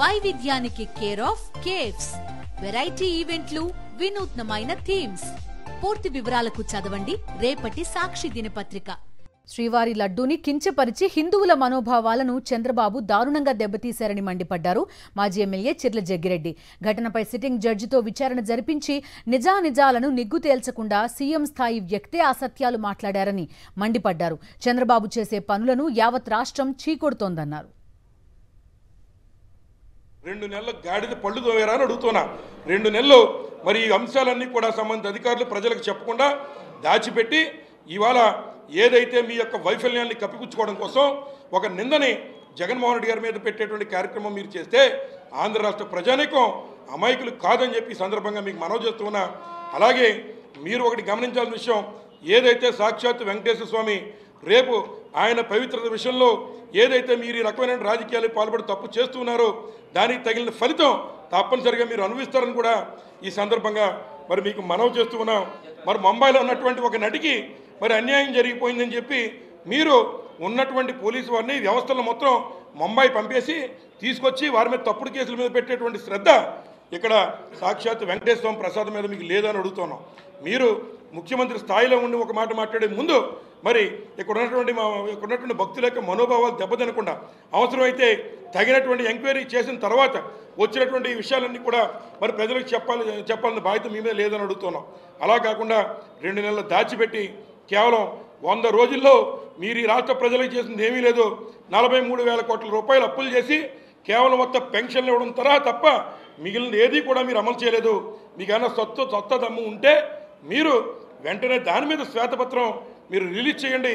వైవిధ్యానికి care of caves, variety ఈవెంట్లు, వినూత్నమైన థీమ్స్. పూర్తి వివరాలకు చదవండి రేపటి సాక్షి దినపత్రిక. శ్రీవారి లడ్డూని కించపరిచి హిందువుల మనోభావాలను చంద్రబాబు దారుణంగా దెబ్బతీశారని మండిపడ్డారు మాజీ ఎమ్మెల్యే చిర్ల జగ్గిరెడ్డి. ఘటనపై సిట్టింగ్ జడ్జితో విచారణ జరిపించి నిజానిజాలను నిగ్గు తేల్చకుండా సీఎం స్థాయి వ్యక్తే అసత్యాలు మాట్లాడారని మండిపడ్డారు. చంద్రబాబు చేసే పనులను యావత్ రాష్ట్రం చీకొడుతోందన్నారు. 2 నెలల గాడిద పళ్ళు తోవేరా అని అడుగుతున్నా. 2 నెలలు మరి ఈ అంశాలన్నీ కూడా సంబంధిత అధికారులు ప్రజలకు చెప్పకుండా దాచిపెట్టి ఇవాళ ఏదైతే మీ యొక్క వైఫల్యాన్ని కప్పిపుచ్చుకోవడం కోసం ఒక నిందని జగన్మోహన్ రెడ్డి గారి మీద పెట్టేటువంటి కార్యక్రమం మీరు చేస్తే ఆంధ్ర రాష్ట్ర ప్రజానీకం అమాయకులు కాదని చెప్పి సందర్భంగా మీకు మనవి చేస్తున్నా. అలాగే మీరు ఒకటి గమనించాల్సిన విషయం, ఏదైతే సాక్షాత్ వెంకటేశ్వర స్వామి రేపు ఆయన పవిత్రత విషయంలో ఏదైతే మీరు ఈ రకమైన రాజకీయాలు పాల్పడి తప్పు చేస్తున్నారో దానికి తగిన ఫలితం తప్పనిసరిగా మీరు అనుభవిస్తారని కూడా ఈ సందర్భంగా మరి మీకు మనవి చేస్తూ ఉన్నాం. మరి ముంబైలో ఉన్నటువంటి ఒక నటికి మరి అన్యాయం జరిగిపోయిందని చెప్పి మీరు ఉన్నటువంటి పోలీసు వారిని వ్యవస్థలను మొత్తం ముంబై పంపేసి తీసుకొచ్చి వారి మీద తప్పుడు కేసుల మీద పెట్టేటువంటి శ్రద్ధ ఇక్కడ సాక్షాత్ వెంకటేశ్వర స్వామి ప్రసాదం మీద మీకు లేదని అడుగుతున్నాం. మీరు ముఖ్యమంత్రి స్థాయిలో ఉండి ఒక మాట మాట్లాడే ముందు మరి ఇక్కడ ఉన్నటువంటి భక్తుల యొక్క మనోభావాలు దెబ్బతినకుండా అవసరమైతే తగినటువంటి ఎంక్వైరీ చేసిన తర్వాత వచ్చినటువంటి విషయాలన్నీ కూడా మరి ప్రజలకు చెప్పాలన్న బాధ్యత మీ మీద లేదని అడుగుతున్నాం. అలా కాకుండా 2 నెలలు దాచిపెట్టి కేవలం 100 రోజుల్లో మీరు ఈ రాష్ట్ర ప్రజలకు చేసింది ఏమీ లేదు. 43,000 కోట్ల రూపాయలు అప్పులు చేసి కేవలం మొత్తం పెన్షన్లు ఇవ్వడం తప్ప మిగిలిన ఏది కూడా మీరు అమలు చేయలేదు. మీకు ఏమైనా సొత్త దమ్ము ఉంటే మీరు వెంటనే దాని మీద శ్వేతపత్రం మీరు రిలీజ్ చేయండి.